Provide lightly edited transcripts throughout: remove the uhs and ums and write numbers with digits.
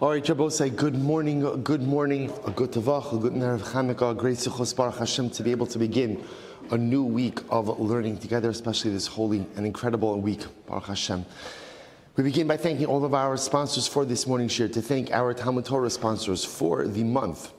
All right, Rabbi, say good morning, a good Tavach, a good Erev Chanukah, a great Sichos Baruch Hashem to be able to begin a new week of learning together, especially this holy and incredible week, Baruch Hashem. We begin by thanking all of our sponsors for this morning's shir, to thank our Talmud Torah sponsors for the month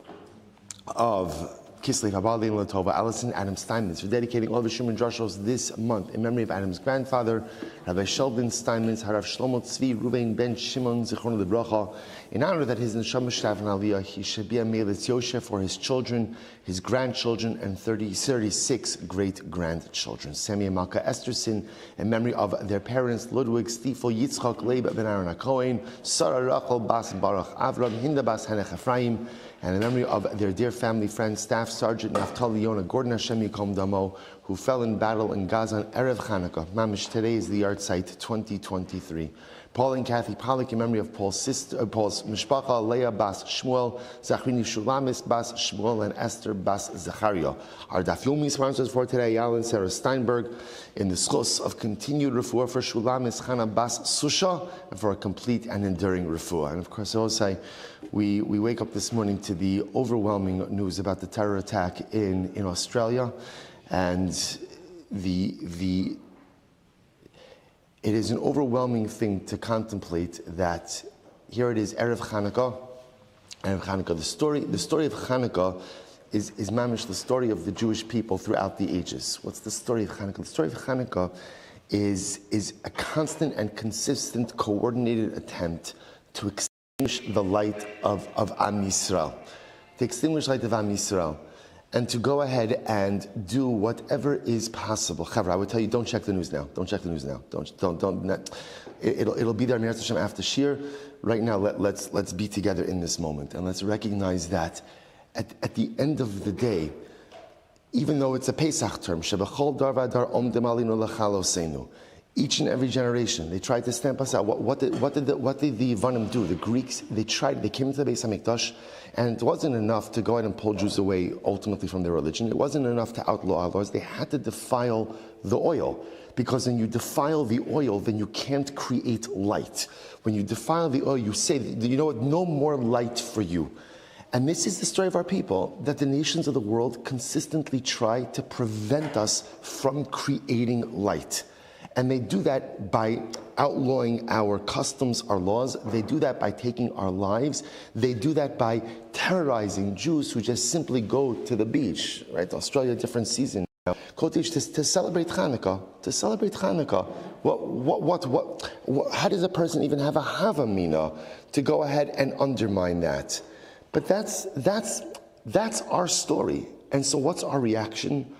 of Kislev, Abali and Latova, Allison, Adam Steinmetz, for dedicating all the Shuman Drashos this month in memory of Adam's grandfather, Rabbi Sheldon Steinmetz, Harav Shlomo Tzvi, Ruben Ben Shimon, Zichron Lebracha, in honor that his Neshama Shtav and Aliyah, he should be a Melitz Yosef for his children, his grandchildren, and 36 great-grandchildren. Sammy and Malka Esterson, in memory of their parents, Ludwig, Stiefel, Yitzchak, Leib, Ben Aaron HaKohen, Sarah Rachel, Bas Baruch Avram, Hinda Bas Hanech Ephraim, and in memory of their dear family friend, Staff Sergeant Naftali Yona Gordon Hashem Yikom Damo, who fell in battle in Gaza on Erev Chanukah. Mamish, today is the yard site 2023. Paul and Kathy Pollack, in memory of Paul's Mishpacha, Leah Bas Shmuel, Zachrini Shulamis Bas Shmuel, and Esther Bas Zacharia. Our Daf Yomi sponsors for today, Yal and Sarah Steinberg, in the schos of continued refuah for Shulamis Chana Bas Susha, and for a complete and enduring refuah. And of course, I will say, we wake up this morning to the overwhelming news about the terror attack in Australia, and it is an overwhelming thing to contemplate that here it is, Erev Chanukah. The story of Chanukah is mamish the story of the Jewish people throughout the ages. What's the story of Chanukah? The story of Chanukah is a constant and consistent, coordinated attempt to extinguish the light of Am Yisrael. To extinguish the light of Am Yisrael. And to go ahead and do whatever is possible. Chavra, I would tell you, don't check the news now. Don't check the news now. Don't. It'll be there, Mir Hashem, after Shir. Right now, let's be together in this moment, and let's recognize that at the end of the day, even though it's a Pesach term, Shebachol dar vadar omdem alinu lachalosenu, each and every generation, they tried to stamp us out. What did the Yevanim do? The Greeks, they came into the Beis HaMikdash, and it wasn't enough to go ahead and pull Jews away ultimately from their religion. It wasn't enough to outlaw outlaws. They had to defile the oil, because when you defile the oil, then you can't create light. When you defile the oil, you say, you know what, no more light for you. And this is the story of our people, that the nations of the world consistently try to prevent us from creating light. And they do that by outlawing our customs, our laws. They do that by taking our lives. They do that by terrorizing Jews who just simply go to the beach, right? Australia, different season now. To celebrate Chanukah. To celebrate Chanukah. How does a person even have a Havamina to go ahead and undermine that? But that's our story. And so what's our reaction?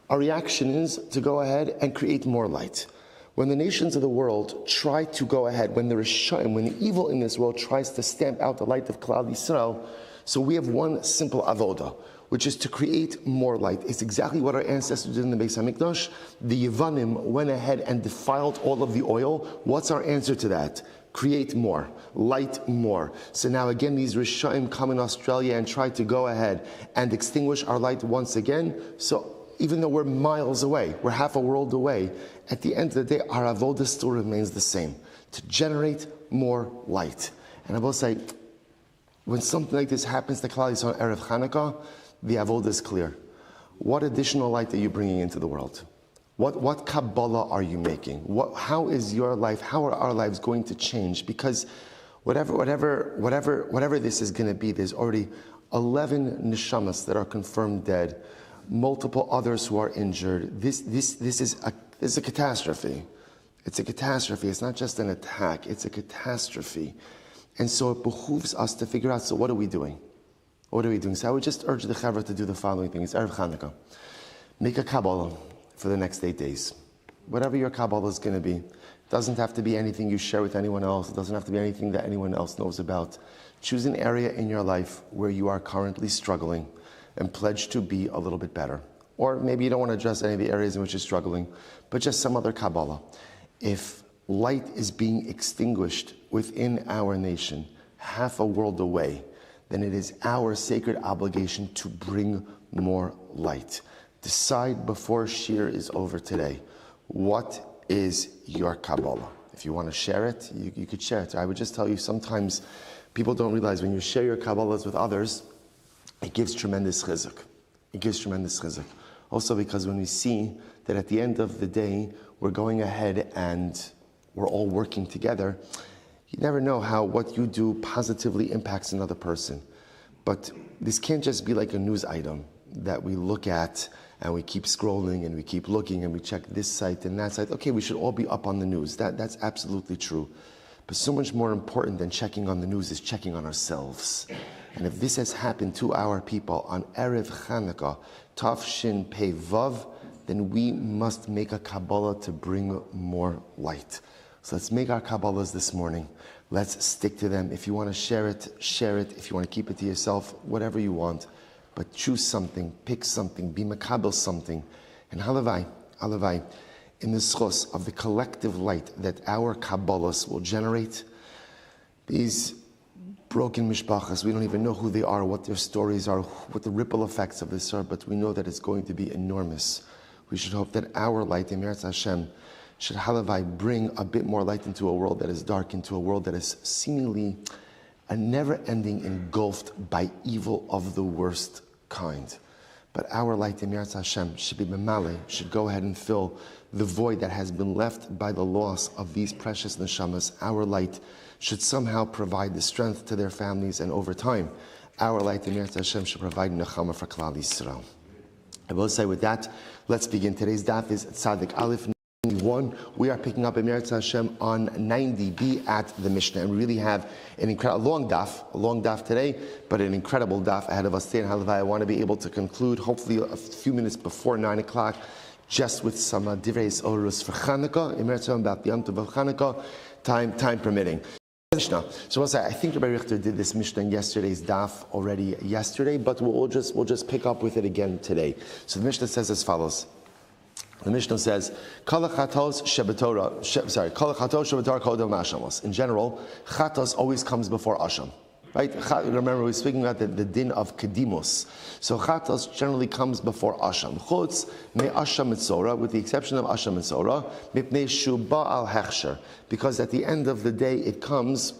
Our reaction is to go ahead and create more light. When the nations of the world try to go ahead, when the Rishayim, when the evil in this world tries to stamp out the light of Klal Yisrael, so we have one simple avoda, which is to create more light. It's exactly what our ancestors did in the Beis HaMikdash. The Yevanim went ahead and defiled all of the oil. What's our answer to that? Create more, light more. So now again, these Rishayim come in Australia and try to go ahead and extinguish our light once again. So even though we're miles away, we're half a world away, at the end of the day, our avodah still remains the same, to generate more light. And I will say, when something like this happens to Klal Yisrael on Erev Chanukah, the avodah is clear. What additional light are you bringing into the world? What Kabbalah are you making? How is your life, how are our lives going to change? Because whatever this is going to be, there's already 11 neshamas that are confirmed dead, multiple others who are injured. This is a catastrophe. It's a catastrophe. It's not just an attack. It's a catastrophe. And so it behooves us to figure out, so what are we doing? What are we doing? So I would just urge the Chavra to do the following thing. It's Erev Chanukah. Make a Kabbalah for the next 8 days. Whatever your Kabbalah is going to be. It doesn't have to be anything you share with anyone else. It doesn't have to be anything that anyone else knows about. Choose an area in your life where you are currently struggling and pledge to be a little bit better. Or maybe you don't want to address any of the areas in which you're struggling, but just some other Kabbalah. If light is being extinguished within our nation, half a world away, then it is our sacred obligation to bring more light. Decide before Shir is over today, what is your Kabbalah? If you want to share it, you could share it. I would just tell you, sometimes People don't realize when you share your Kabbalahs with others, it gives tremendous chizuk. It gives tremendous chizuk. Also because when we see that at the end of the day, we're going ahead and we're all working together, you never know how what you do positively impacts another person. But this can't just be like a news item that we look at and we keep scrolling and we keep looking and we check this site and that site. Okay, we should all be up on the news. That's absolutely true. But so much more important than checking on the news is checking on ourselves. And if this has happened to our people on Erev Chanukah, Tafshin Pei Vav, then we must make a Kabbalah to bring more light. So let's make our Kabbalahs this morning. Let's stick to them. If you want to share it, share it. If you want to keep it to yourself, whatever you want. But choose something, pick something, be makabel something. And halavai, in the schos of the collective light that our Kabbalahs will generate, these broken mishpachas, we don't even know who they are, what their stories are, what the ripple effects of this are, but we know that it's going to be enormous. We should hope that our light, Emir Hashem, should halavai bring a bit more light into a world that is dark, into a world that is seemingly a never-ending engulfed by evil of the worst kind. But our light, Emir Hashem, should be b'maleh, should go ahead and fill the void that has been left by the loss of these precious neshamas. Our light should somehow provide the strength to their families, and over time, our light, Emir Hashem, should provide nechama for Klal Yisrael. I will say with that, let's begin. Today's daf is Tzadik Aleph 91. We are picking up Emir Hashem on 90b at the Mishnah. And we really have a long daf today, but an incredible daf ahead of us today. And I want to be able to conclude, hopefully a few minutes before 9 o'clock, just with some divrei orus for Chanukah, Emir Hashem about the Yom Tov of Chanukah, time permitting. Mishnah. So I think Rabbi Richter did this Mishnah in yesterday's daf already yesterday, but we'll just pick up with it again today. So the Mishnah says as follows. The Mishnah says, in general, chatos always comes before asham. Right? Remember, we were speaking about the din of kedimos. So chatos generally comes before asham. Chutz me asham mitzora, with the exception of asham mitzora, mipnei shuba al hechsher, because at the end of the day it comes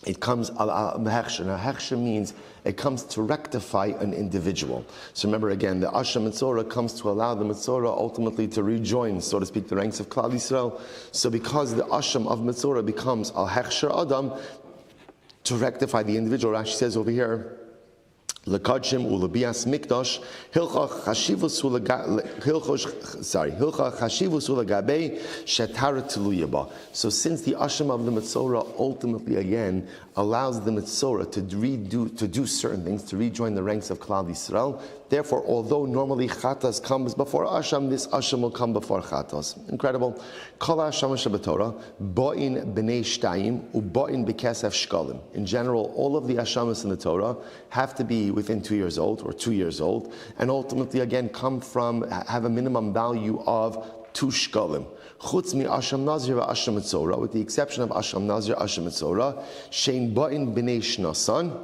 al hechsher. Now hechsher means it comes to rectify an individual. So remember again, the asham mitzora comes to allow the mitzora ultimately to rejoin, so to speak, the ranks of Klal Yisrael. So because the asham of mitzora becomes al hechsher adam, to rectify the individual, Rashi says over here, Lekadshim ulebias mikdash hilcha chashivus ulagabe shetara teluyaba. So since the asham of the mitzora ultimately again allows the mitzora to do certain things, to rejoin the ranks of Klal Yisrael, therefore, although normally chatas comes before asham, this asham will come before chatas. Incredible. Kol asham shabatorah bo'in b'nei shtayim u'ba'in b'kesef shkalim. In general, all of the ashamas in the Torah have to be within 2 years old or 2 years old, and ultimately again have a minimum value of 2 shkalim. Chutz mi asham nazir v'asham mitzora, with the exception of asham nazir, asham mitzora, shein ba'in b'nei shnasan,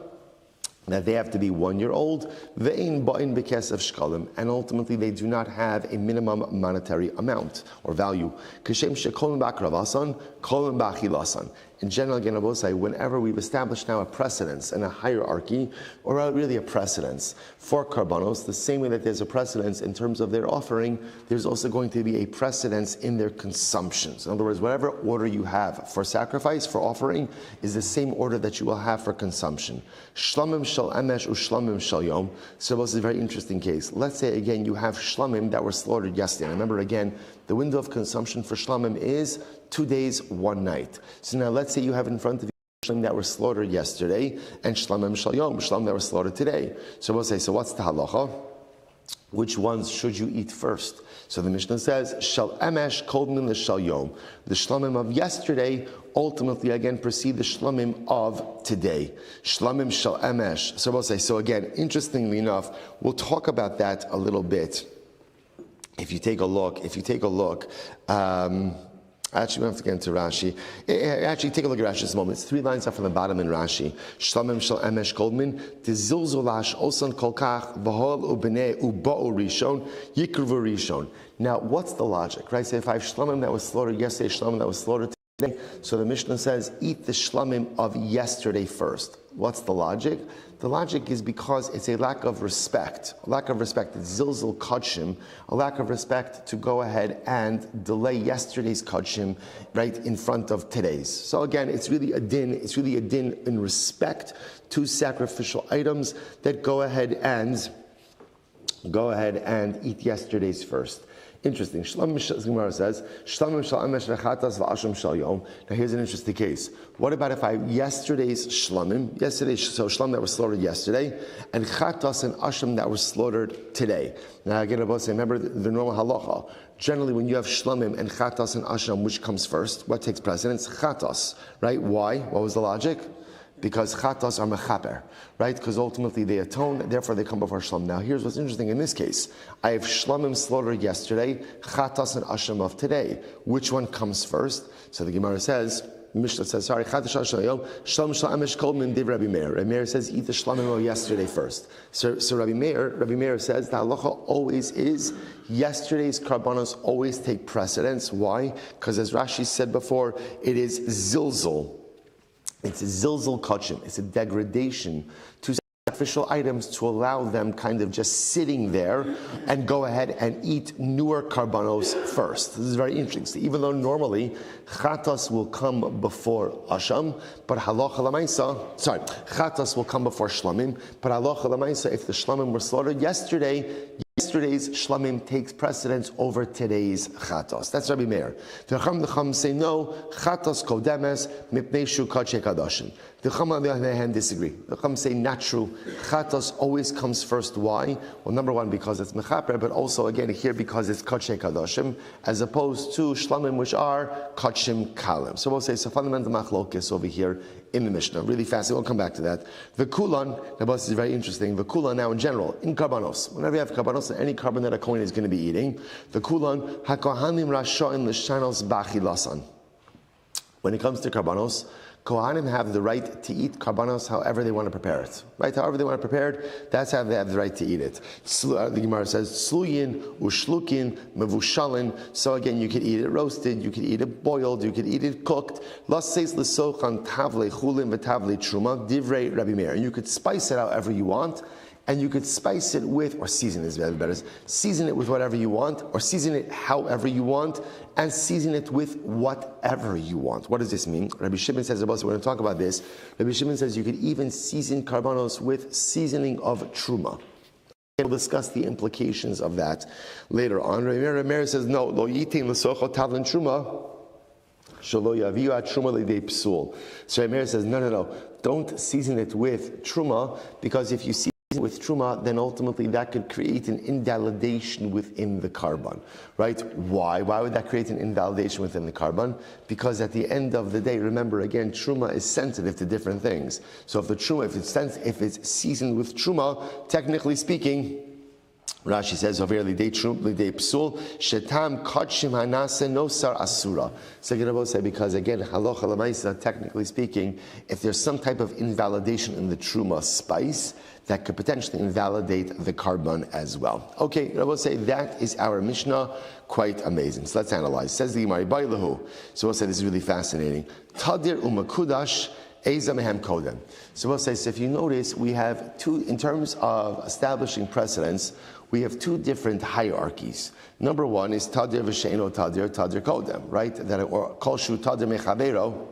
that they have to be 1 year old, ve'in ba'in b'kesef shkalim, and ultimately they do not have a minimum monetary amount or value. Kashem shekolim b'akravasan, kolim b'achilasan. In general, again, I will say, whenever we've established now a precedence and a hierarchy, or really a precedence for karbanos, the same way that there's a precedence in terms of their offering, there's also going to be a precedence in their consumptions. In other words, whatever order you have for sacrifice, for offering, is the same order that you will have for consumption. Shlamim shal emesh u'shlamim shal yom. So this is a very interesting case. Let's say, again, you have shlamim that were slaughtered yesterday. And remember, again, the window of consumption for shlamim is 2 days, 1 night. So now let's say you have in front of you shlamim that were slaughtered yesterday and shlamim shal yom, shlamim that were slaughtered today. So we'll say, so what's the halacha? Which ones should you eat first? So the Mishnah says, shal emesh kodmin l'shal yom. The shlamim of yesterday ultimately again precede the shlamim of today. Shlamim shal emesh. So we'll say, so again, interestingly enough, we'll talk about that a little bit. If you take a look, actually, we have to get into Rashi. Actually, take a look at Rashi this moment. It's 3 lines up from the bottom in Rashi. Shlamim shel emesh kolmin, tizilzulash osan kolkach, v'hol u'bnei u'ba'u rishon, yikruvu rishon. Now, what's the logic, right? So if I have shlamim that was slaughtered yesterday, shlamim that was slaughtered So the Mishnah says, eat the shlamim of yesterday first. What's the logic? The logic is because it's a lack of respect. A lack of respect. It's zilzul kodshim. A lack of respect to go ahead and delay yesterday's kodshim right in front of today's. So again, it's really a din. It's really a din in respect to sacrificial items that go ahead and eat yesterday's first. Interesting. Gemara says, now here's an interesting case. What about if I have yesterday's shlamim, so shlam that was slaughtered yesterday, and chatas and asham that were slaughtered today? Now again, I say, remember the normal halacha. Generally, when you have shlamim and chatas and asham, which comes first? What takes precedence? Chatas, right? Why? What was the logic? Because chatas are mechaper, right? Because ultimately they atone, therefore they come before shlam. Now here's what's interesting in this case. I have shlamim slaughtered yesterday, chatas and asham of today. Which one comes first? So the Gemara says, Mishnah says, sorry, chatas asham shlam shalamesh kol min div Rabbi Meir. Rabbi Meir says, eat the shlamim of yesterday first. So Rabbi Meir says the halacha always is yesterday's karbanos always take precedence. Why? Because as Rashi said before, it is zilzul. It's a zilzul kachim. It's a degradation to sacrificial items to allow them kind of just sitting there and go ahead and eat newer karbanos first. This is very interesting. So even though normally chatas will come before asham, but halacha l'maisa, chatas will come before shlamim, but halacha l'maisa, if the shlamim were slaughtered yesterday, yesterday's shlamim takes precedence over today's chatos. That's Rabbi Meir. The Chacham say no, chatos kodemes mipnei shu kadshe kadashim. The Chacham on the other hand disagree. The Chacham say not true. Chatos always comes first. Why? Well, number one, because it's mechaper, but also again here because it's kadshe kadashim, as opposed to shlamim which are kachim kalim. So we'll say so fundamental machlokes over here in the Mishnah. Really fascinating. We'll come back to that. The kulan, now this is very interesting. The kulan now in general, in karbanos, whenever you have karbanos, any carbon that a kohen is going to be eating, the kulan, hakohanim rasha'in l'shanos bachilasan. When it comes to karbanos, Kohanim have the right to eat karbanos however they want to prepare it. Right? However they want to prepare it, that's how they have the right to eat it. The Gemara says, Sluyin, Ushlukin, Mevushalin. So again, you could eat it roasted, you could eat it boiled, you could eat it cooked. Las says l'sochan tavle chulin v'tavle truma, divrei Rabbi Meir. You could spice it however you want, and you could spice it with, or season is better, season it with whatever you want, or season it however you want, and season it with whatever you want. What does this mean? Rabbi Shimon says, we're going to talk about this. Rabbi Shimon says you could even season karbanos with seasoning of truma. We'll discuss the implications of that later on. Rabbi Meir says, no, lo yitin l'socho tavlin truma, shelo yaviu truma l'idei psul. So Rabbi Meir says, no, don't season it with truma, because if you season with truma, then ultimately that could create an invalidation within the carbon, right? Why? Why would that create an invalidation within the carbon? Because at the end of the day, remember again, truma is sensitive to different things. So if the truma, if it's seasoned with truma, technically speaking, Rashi says over here, lidei psul shetam kachim hanase nosar asura. So I'm going to say because again, halacha l'maisa, technically speaking, if there's some type of invalidation in the truma spice, that could potentially invalidate the carbon as well. Okay, I will say that is our Mishnah, quite amazing. So let's analyze. Says the Gemara, Bailahu. So we'll say this is really fascinating. Tadir umakudash eza mehem kodem. So we'll say, so if you notice, we have two, in terms of establishing precedence, we have two different hierarchies. Number one is tadir v'sheino tadir kodem, right? That or kol shu tadir mechavero.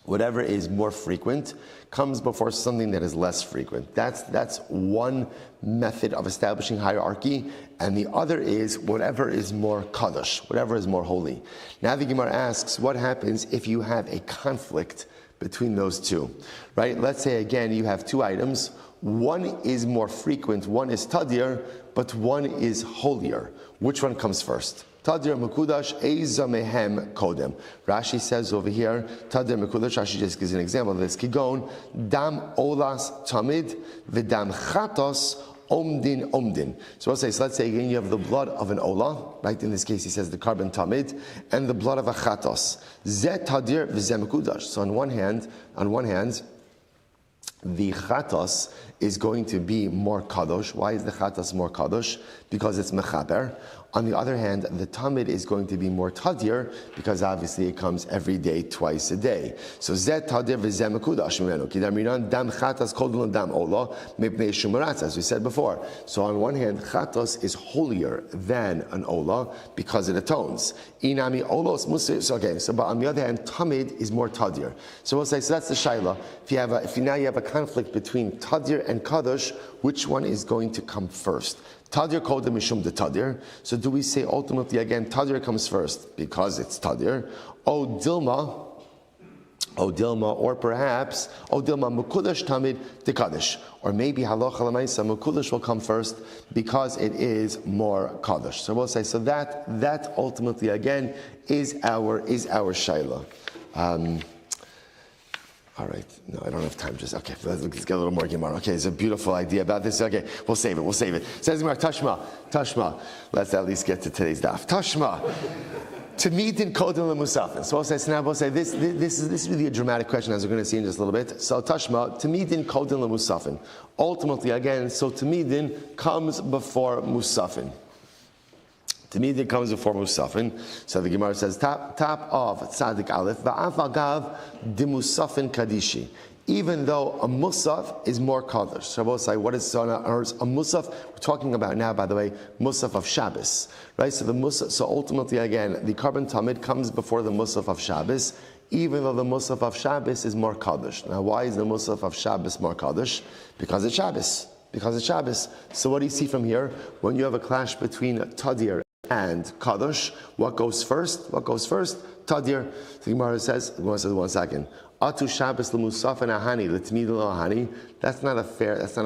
Whatever is more frequent comes before something that is less frequent. That's one method of establishing hierarchy, and the other is whatever is more kadosh, whatever is more holy. Now the Gemara asks, what happens if you have a conflict between those two? Right? Let's say again you have two items. One is more frequent, one is tadir, but one is holier. Which one comes first? Tadir Mekudash Eza Mehem Kodem. Rashi says over here, Tadir Mekudash, Rashi just gives an example of this. Kigon, Dam Olas Tamid, Vidam Chatos, Omdin. So let's say again you have the blood of an Ola, right? In this case he says the carbon Tamid, and the blood of a Chatos. Zet Tadir Vizem Mekudash. So on one hand, the chatos is going to be more kadosh. Why is the chatos more kadosh? Because it's mechaber. On the other hand, the tamid is going to be more tadir because obviously it comes every day, twice a day. So zet tadir v'zeh mekudash mimenu. Kidam rinan dam chatas kodul dam ola mipnei shumaratz, as we said before. So on one hand, chatas is holier than an ola because it atones. Inami olos musir. So okay. So but on the other hand, tamid is more tadir. So we'll say so that's the shaila. If now you have a conflict between tadir and kadosh, which one is going to come first? Tadir kodem mishum de tadir. So do we say ultimately again tadir comes first because it's tadir? O dilma, or perhaps O dilma mukudash tamid de kadosh, or maybe halacha lemaisa mukudash will come first because it is more kadosh. So we'll say so that ultimately again is our shaila. All right. No, I don't have time. Just okay. Let's get a little more Gemara. Okay, it's a beautiful idea about this. Okay, we'll save it. Says Gemara, Tashma. Let's at least get to today's daf. Tashma. Tamidin kodem lemusafin. So we'll say this is really a dramatic question, as we're going to see in just a little bit. So Tashma, Tamidin kodem lemusafin. Ultimately, again, so Tamidin comes before musafin. Tamidin comes before musafin. So the Gemara says, top of Tzadik Aleph, va'af agav dimusafin kadishi. Even though a musaf is more kaddish. So we'll say, what is so now? A musaf, we're talking about now, by the way, musaf of Shabbos. Right? So the musaf, so ultimately again, the carbon tamid comes before the musaf of Shabbos, even though the musaf of Shabbos is more kaddish. Now why is the musaf of Shabbos more kaddish? Because it's Shabbos. So what do you see from here? When you have a clash between tadir and Kadosh, what goes first? Tadir. The Gemara says, one second. Atu Shabbos l'musafin ahani l'tmid ahani. That's not a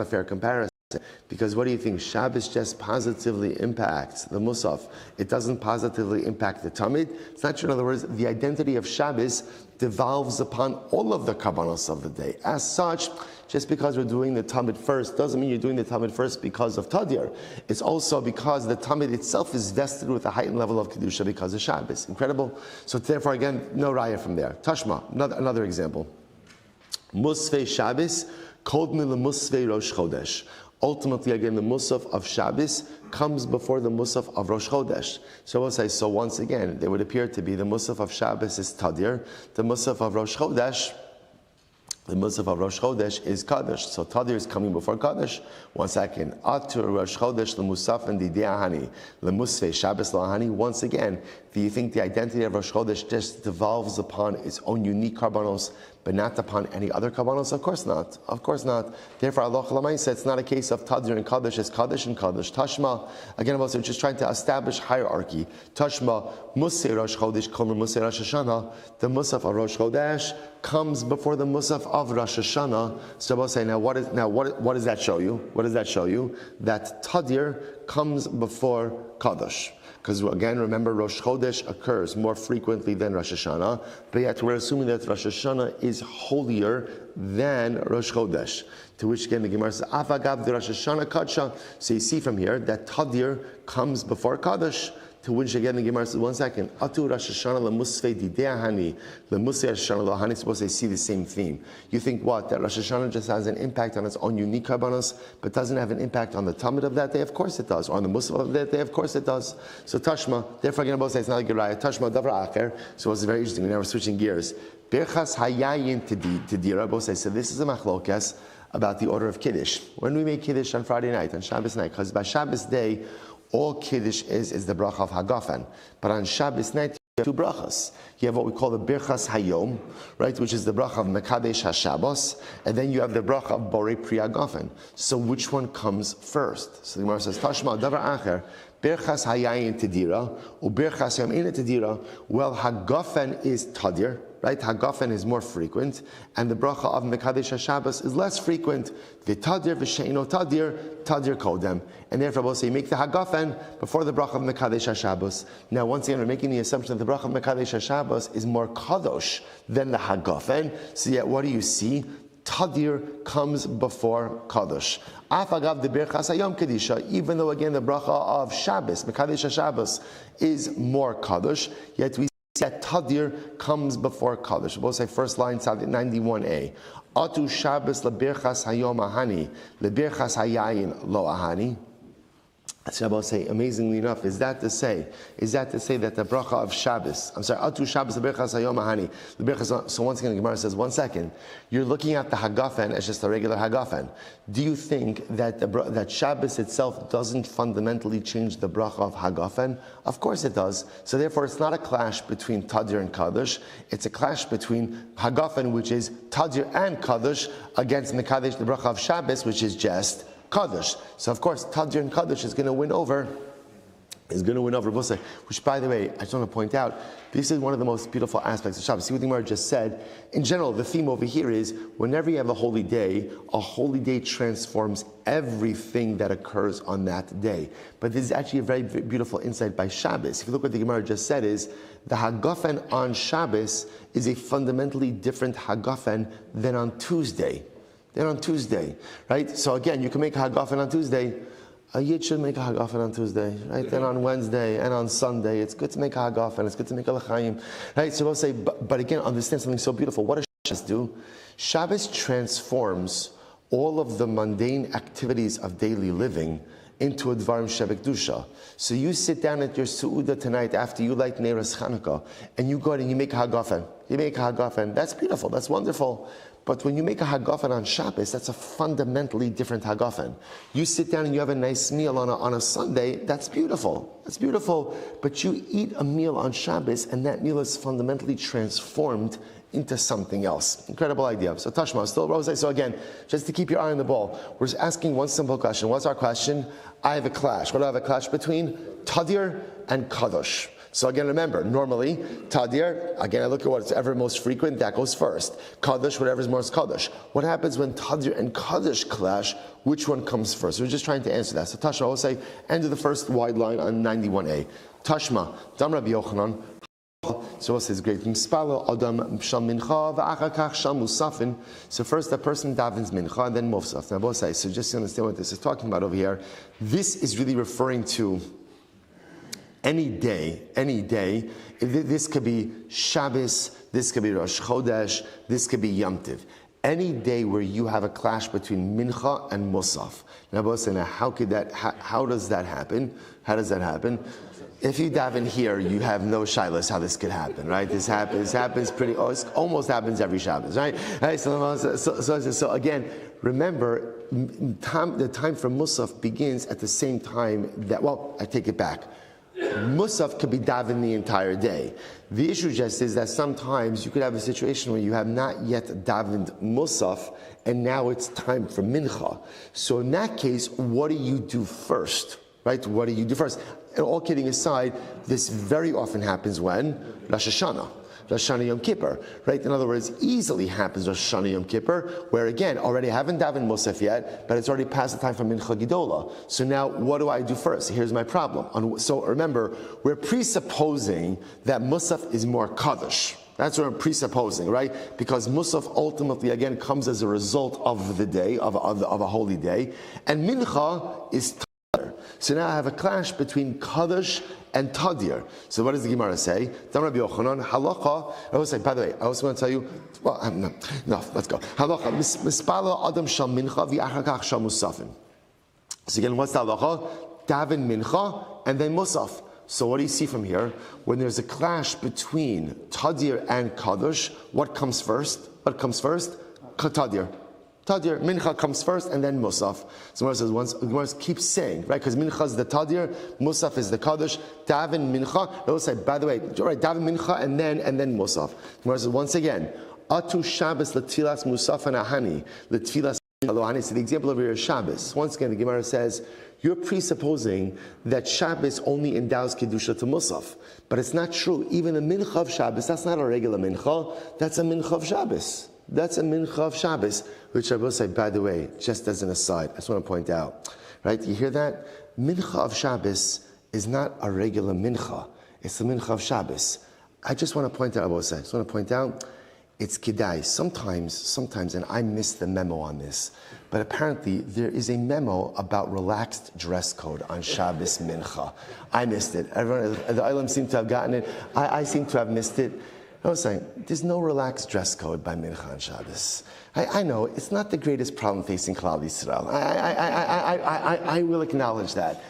fair comparison. Because what do you think? Shabbos just positively impacts the musaf. It doesn't positively impact the tamid. It's not true. In other words, the identity of Shabbos devolves upon all of the kabbanos of the day. As such, just because we're doing the tamid first doesn't mean you're doing the tamid first because of tadir. It's also because the tamid itself is vested with a heightened level of kedusha because of Shabbos. Incredible. So therefore, again, no raya from there. Tashma, another example. Musfei Shabbos, kodmi lemusfei Rosh Chodesh. Ultimately, again, the musaf of Shabbos comes before the musaf of Rosh Chodesh. So we'll say, so once again, they would appear to be the musaf of Shabbos is Tadir, the musaf of Rosh Chodesh is Kaddish. So Tadir is coming before Kaddish. One second. Atur Rosh Chodesh l'musaf and didei ahani l'musfei Shabbos l'ahani. Once again, do you think the identity of Rosh Chodesh just devolves upon its own unique karbanos, but not upon any other karbanos? Of course not. Therefore, Allah Lamaisa, it's not a case of Tadir and Kaddish, it's Kaddish and Kaddish. Tashma, again, we're just trying to establish hierarchy. Tashma, Musay Rosh Chodesh, Kol Musay Rosh Hashanah. The Musaf of Rosh Chodesh comes before the Musaf of Rosh Hashanah. So we'll say, what does that show you? That Tadir comes before Kaddish. Because again, remember, Rosh Chodesh occurs more frequently than Rosh Hashanah, but yet we're assuming that Rosh Hashanah is holier than Rosh Chodesh. To which again the Gemara says, Afagav de Rosh Hashanah Kadsha. So you see from here that Tadir comes before Kaddish. To which again the Gemara says, one second, Atu Rosh Hashanah lemusfei didei ahani lemusfei Rosh Hashanah lahani. Suppose they see the same theme. You think what? That Rosh Hashanah just has an impact on its own unique karbanos, but doesn't have an impact on the Talmud of that day? Of course it does. Or on the Musaf of that day? Of course it does. So Tashma, therefore again both say it's not a good raya. Tashma Davra Acher. So it's very interesting. Now we're switching gears. Birchas hayayin tedira. Both say, so this is a machlokas about the order of Kiddush. When we make Kiddush on Friday night, on Shabbos night, because by Shabbos day, all Kiddush is the bracha of Hagafen. But on Shabbos night, you have two brachas. You have what we call the Birchas Hayom, right, which is the bracha of Mekadesh HaShabbos, and then you have the bracha of Borei Pri Hagafen. So which one comes first? So the Gemara says, Tashma Davar Acher, Birchas Hayayin Tedira, or Birchas Hayom Ina Tedira. Well, Hagafen is Tadir, right? Hagafen is more frequent, and the bracha of Mekadesh HaShabbos is less frequent. V'tadir v'sheino tadir kodem. And therefore, we'll say, make the Hagafen before the bracha of Mekadesh HaShabbos. Now, once again, we're making the assumption that the bracha of Mekadesh HaShabbos is more kadosh than the Hagafen. So yet, what do you see? Tadir comes before Kadosh. Afagav de Birchas Hayom Kedisha, even though again the bracha of Shabbos, Mekadesh HaShabbos, is more Kadosh, yet we see that Tadir comes before Kadosh. We'll say first line, 91a. Atu Shabbos lebirchas hayom ahani, lebirchas hayayin lo ahani. Shabbos say, amazingly enough, is that to say that the bracha of Shabbos, Atu Shabbos, the Berachas Hayom Ahani, so once again, the Gemara says, 1 second, you're looking at the Hagafen as just a regular Hagafen. Do you think that that Shabbos itself doesn't fundamentally change the bracha of Hagafen? Of course it does. So therefore, it's not a clash between Tadir and Kaddish. It's a clash between Hagafen, which is Tadir and Kaddish, against Mekadesh, the bracha of Shabbos, which is just Kaddish. So of course, Tadir and Kaddish is going to win over. Busa, which, by the way, I just want to point out, this is one of the most beautiful aspects of Shabbos. See what the Gemara just said. In general, the theme over here is whenever you have a holy day transforms everything that occurs on that day. But this is actually a very beautiful insight by Shabbos. If you look what the Gemara just said is, the Hagafen on Shabbos is a fundamentally different Hagafen than on Tuesday. Right? So again, you can make a Hagafen on Tuesday. A Yid should make a Hagafen on Tuesday, right? Then on Wednesday and on Sunday, it's good to make a Hagafen, it's good to make a L'chaim, right? So we'll say, but again, understand something so beautiful. What does Shabbos do? Shabbos transforms all of the mundane activities of daily living into a Dvarim Shebekdusha. So you sit down at your Su'udah tonight after you light Neiras Chanukah, and you go out and you make a Hagafen. That's beautiful, that's wonderful. But when you make a Hagafen on Shabbos, that's a fundamentally different Hagafen. You sit down and you have a nice meal on a Sunday, that's beautiful. But you eat a meal on Shabbos, and that meal is fundamentally transformed into something else. Incredible idea. So Tashma, still Rose. So again, just to keep your eye on the ball, we're just asking one simple question. What's our question? I have a clash. What do I have a clash between? Tadir and Kaddish. So again, remember, normally, Tadir, again, I look at what's ever most frequent, that goes first. Kaddish, whatever is most Kaddish. What happens when Tadir and Kaddish clash? Which one comes first? We're just trying to answer that. So Tashma, we'll say, end of the first wide line on 91a. Tashma, Dam Rabbi Yochanan. So it says great. So first the person davens mincha and then mufsaf. Now both sides. So just to understand what this is talking about over here, this is really referring to any day. This could be Shabbos, this could be Rosh Chodesh, this could be Yom Tiv. Any day where you have a clash between mincha and musaf. Now both say, how does that happen? If you daven here, you have no shilas how this could happen, right? This happens pretty, it almost happens every Shabbos, right? So again, remember, the time for Musaf begins at the same time that, well, I take it back. Musaf could be daven the entire day. The issue just is that sometimes you could have a situation where you have not yet davened Musaf, and now it's time for Mincha. So in that case, what do you do first? Right? What do you do first? And all kidding aside, this very often happens when? Rosh Hashanah Yom Kippur, right? In other words, easily happens Rosh Hashanah Yom Kippur, where again, already haven't davened Musaf yet, but it's already past the time for Mincha Gidola. So now, what do I do first? Here's my problem. So remember, we're presupposing that Musaf is more Kaddish. That's what I'm presupposing, right? Because Musaf ultimately, again, comes as a result of the day, of a holy day, and Mincha is Tadir. So now I have a clash between Kaddish and Tadir. So what does the Gemara say? Dam Rabbi Yochanan, halacha. I will say, by the way, I also want to tell you, well, no, let's go. Halacha, mispala adam shal mincha v'achakach shal musafin. So again, what's the halacha? Daven mincha and then musaf. So what do you see from here? When there's a clash between Tadir and Kaddish, what comes first? Tadir. Mincha comes first and then Musaf. So Gemara keeps saying, right? Because Mincha is the Tadir, Musaf is the Kaddish, Daven Mincha. They'll say, by the way, right, Daven Mincha and then Musaf. Gemara says once again, Atu Shabbos L'Tfilas Musaf and Ahani L'Tfilas Alohani. So the example over here is Shabbos. Once again, the Gemara says, you're presupposing that Shabbos only endows Kedusha to Musaf. But it's not true. Even a Mincha of Shabbos, that's not a regular Mincha, that's a Mincha of Shabbos. That's a Mincha of Shabbos, which I will say, by the way, just as an aside, I just want to point out, right? You hear that? Mincha of Shabbos is not a regular Mincha. It's the Mincha of Shabbos. I just want to point out, it's Kedai. Sometimes, and I missed the memo on this, but apparently there is a memo about relaxed dress code on Shabbos Mincha. I missed it. Everyone, the Olam seem to have gotten it. I seem to have missed it. I was saying, there's no relaxed dress code by Mincha on Shabbos. I know, it's not the greatest problem facing Klal Yisrael. I will acknowledge that.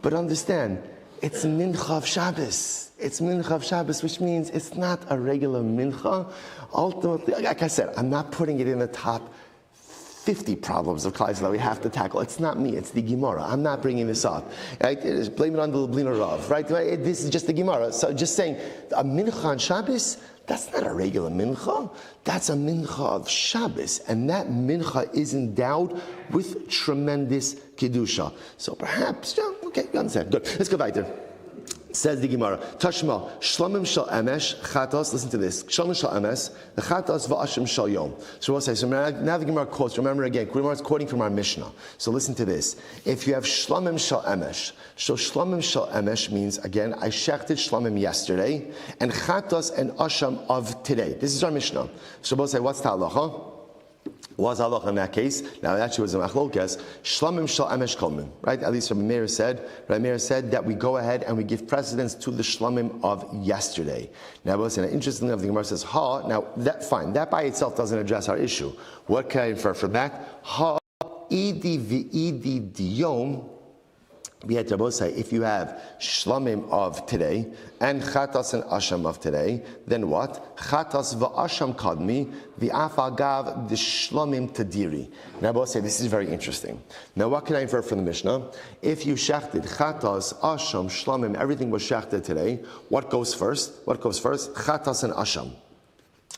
But understand, it's mincha of Shabbos. It's mincha of Shabbos, which means it's not a regular mincha. Ultimately, like I said, I'm not putting it in the top 50 problems of Klal that we have to tackle. It's not me, it's the Gemara. I'm not bringing this up. Right? Blame it on the Lubliner Rav. Right? This is just the Gemara. So just saying, a mincha on Shabbos, that's not a regular mincha. That's a mincha of Shabbos. And that mincha is endowed with tremendous kedusha. So perhaps, yeah, okay, you understand. Good. Let's go weiter. Says the Gemara, Tashma, Shlomim shal emesh, chatos, listen to this, Shlomim shal emes, the chatos va'ashim shal yom. So we'll say, so now the Gemara quotes, remember again, Gemara is quoting from our Mishnah. So listen to this. If you have Shlomim shal emesh, so Shlomim shal emesh means, again, I shechted Shlomim yesterday, and chatos and asham of today. This is our Mishnah. So we'll say, what's the halacha? Was Allah in that case? Now it actually was a machlokes. Shlamim shal emesh kolmin, right? At least Rabbi Meir said that we go ahead and we give precedence to the shlamim of yesterday. Now, listen. Interestingly enough, the Gemara says ha. Now that fine. That by itself doesn't address our issue. What can I infer from that? Ha idi v'idi diyom. We had to say, if you have shlamim of today and chatas and asham of today, then what? Chatas v'asham kadmi v'afagav the shlamim tadiri. Now, both say this is very interesting. Now, what can I infer from the Mishnah? If you shechted chatas, asham, shlamim, everything was shechted today. What goes first? What goes first? Chatas and asham.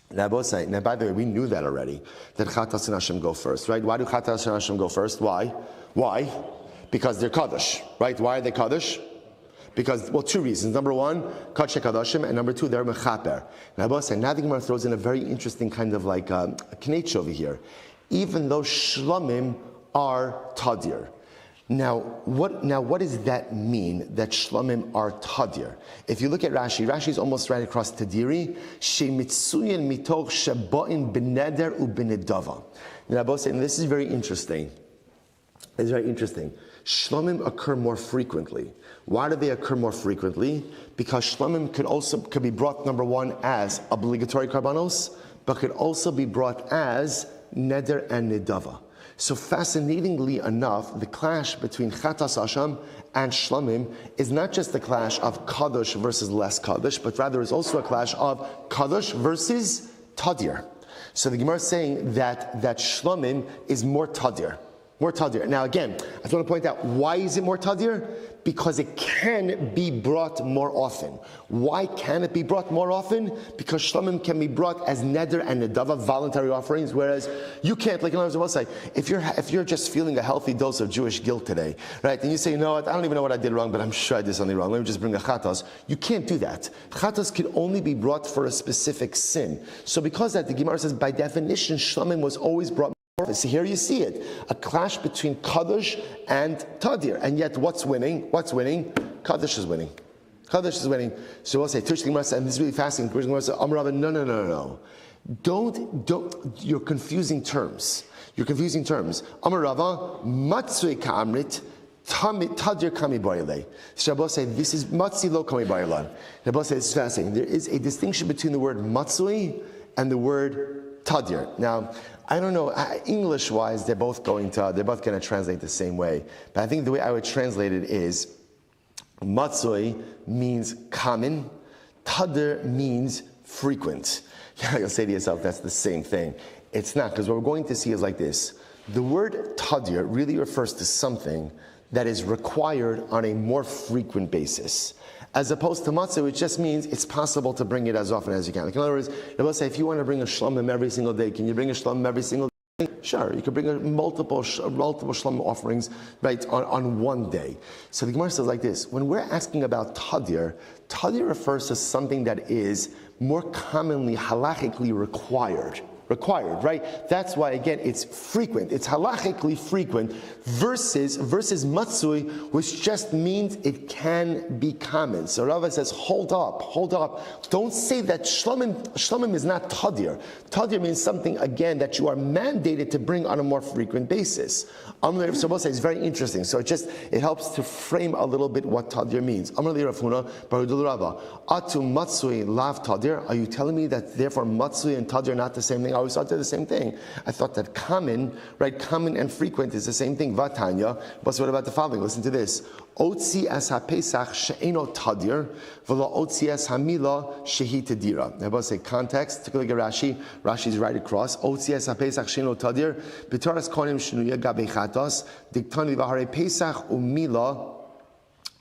Now, both say. Now, by the way, we knew that already. That chatas and asham go first, right? Why do chatas and asham go first? Why? Because they're Kaddish, right? Why are they Kaddish? Because, well, two reasons. Number one, Kaddish Kaddashim, and number two, they're Mechaper. Now the Gemara throws in a very interesting kind of like a knetch over here. Even though Shlamim are Tadir. Now, what does that mean, that Shlamim are Tadir? If you look at Rashi is almost right across Tadiri. Shemitsuyin mitoch sheba'in b'neder u'b'nedava. Now, this is very interesting. It's very interesting. Shlamim occur more frequently. Why do they occur more frequently? Because shlamim could be brought, number one, as obligatory karbanos, but could also be brought as neder and nidava. So fascinatingly enough, the clash between chatas asham and shlamim is not just the clash of kadosh versus less kadosh, but rather is also a clash of kadosh versus tadir. So the Gemara is saying that shlamim is more tadir. More tadir. Now again, I just want to point out, why is it more tadir? Because it can be brought more often. Why can it be brought more often? Because shlamim can be brought as neder and nedava, voluntary offerings, whereas you can't, like I was about to say, if you're just feeling a healthy dose of Jewish guilt today, right, and you say, you know what, I don't even know what I did wrong, but I'm sure I did something wrong, let me just bring a chatas. You can't do that. Chatas can only be brought for a specific sin. So because that, the Gemara says, by definition, shlamim was always brought. So here you see it, a clash between Kaddish and Tadir, and yet what's winning? Kaddish is winning. Kaddish is winning. So we'll say, Tush Gemara said, and this is really fascinating. Tush Gemara said, no. Don't. You're confusing terms. Amar Rava, Matzui Ka'amrit, Tadir Kami Boyle. Shabbos say this is Matzi Lo Kami Boyle. Shabbos say this is fascinating. There is a distinction between the word Matzui and the word Tadir. Now, I don't know, English-wise, they're both going to translate the same way. But I think the way I would translate it is, matzoi means common, tadir means frequent. You'll say to yourself, that's the same thing. It's not, because what we're going to see is like this. The word tadir really refers to something that is required on a more frequent basis. As opposed to matzah, which just means it's possible to bring it as often as you can. Like in other words, let's say if you want to bring a shlamim every single day, can you bring a shlamim every single day? Sure, you could bring multiple shlamim offerings, right, on one day. So the Gemara says like this, when we're asking about tadir refers to something that is more commonly halachically required, right? That's why, again, it's frequent. It's halachically frequent versus matzui, which just means it can be common. So Rava says, hold up. Don't say that shlamim is not tadir. Tadir means something, again, that you are mandated to bring on a more frequent basis. Amr Rav Shmuel says, it's very interesting. So it helps to frame a little bit what tadir means. Amr Rav Huna, Barudul Rava, atu matzui lav tadir. Are you telling me that therefore matzui and tadir are not the same thing? always thought they're the same thing. I thought that common, right, common and frequent is the same thing. Vatanya. But what about the following? Listen to this. Otzi as ha-pesach she'eno tadir, v'lo otzi as ha-mila shehi tadira. Now, say context. Take a look at Rashi. Rashi's right across. Otzi as ha-pesach she'eno tadir, b'toras konim shnuya gabe chatos, diktani v'harei pesach u'mila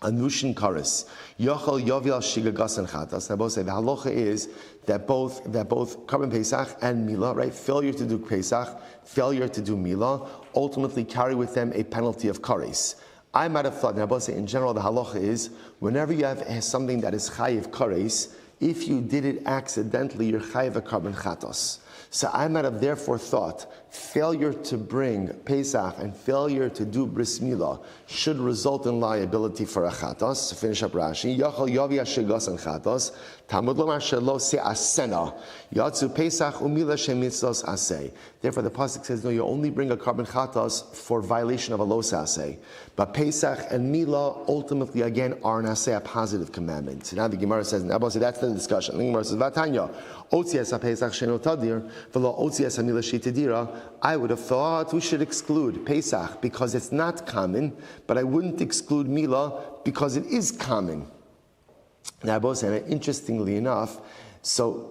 Anushin Karis. Yochel Yovial Shigagas and Chatas. Now both say the halacha is that both Karban Pesach and Mila, right? Failure to do Pesach, failure to do Mila, ultimately carry with them a penalty of Karis. I might have thought, now both say in general the halacha is whenever you have something that is chayiv Karis, if you did it accidentally, you're chayiv a Karban Chatos. So I might have therefore thought failure to bring Pesach and failure to do Bris Milah should result in liability for a chatos. To finish up Rashi, Yachal Yavi Ashigas and chatos, Tamud Lomar Shelo Se Asena, Yatsu Pesach Umila Shemitzos Aseh. Therefore, the pasuk says, no, you only bring a carbon chatos for violation of a los aseh. But Pesach and Milah ultimately again are an aseh, a positive commandment. So now the Gemara says, that's the discussion. The Gemara says, Vatanya, Otzias Pesach Sheno Tadir, Velo Otzias Milah Shitadira. I would have thought we should exclude Pesach because it's not common, but I wouldn't exclude Milah because it is common. Now, both say, interestingly enough, so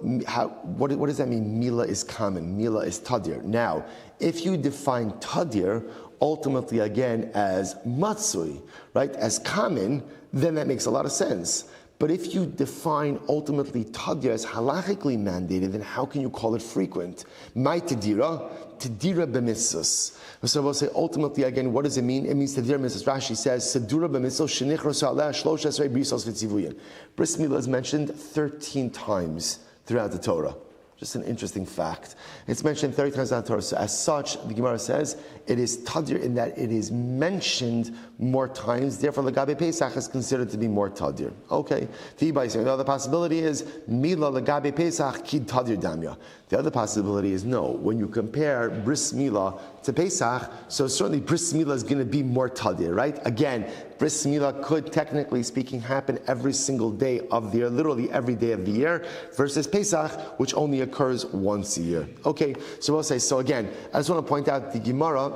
what does that mean? Milah is common. Milah is tadir. Now, if you define tadir ultimately again as matsui, right, as common, then that makes a lot of sense. But if you define ultimately tadir as halachically mandated, then how can you call it frequent? My tadira b'mitzvos. So we'll say ultimately again, what does it mean? It means tadira b'mitzvos. Rashi says, sedura b'mitzvos shenichros aleh shlosh esrei brisos v'tzivuyin. Bris milah is mentioned 13 times throughout the Torah. Just an interesting fact. It's mentioned 30 times in the Torah. So as such, the Gemara says, it is tadir in that it is mentioned more times. Therefore, Lagabe Pesach is considered to be more tadir. Okay. The other possibility is, Mila Lagabe Pesach kid tadir damya. The other possibility is, no, when you compare Bris Milah to Pesach, so certainly Bris Milah is going to be more tadir, right? Again, Bris Milah could, technically speaking, happen every single day of the year, literally every day of the year, versus Pesach, which only occurs once a year. Okay, so we'll say, so again, I just want to point out the Gemara,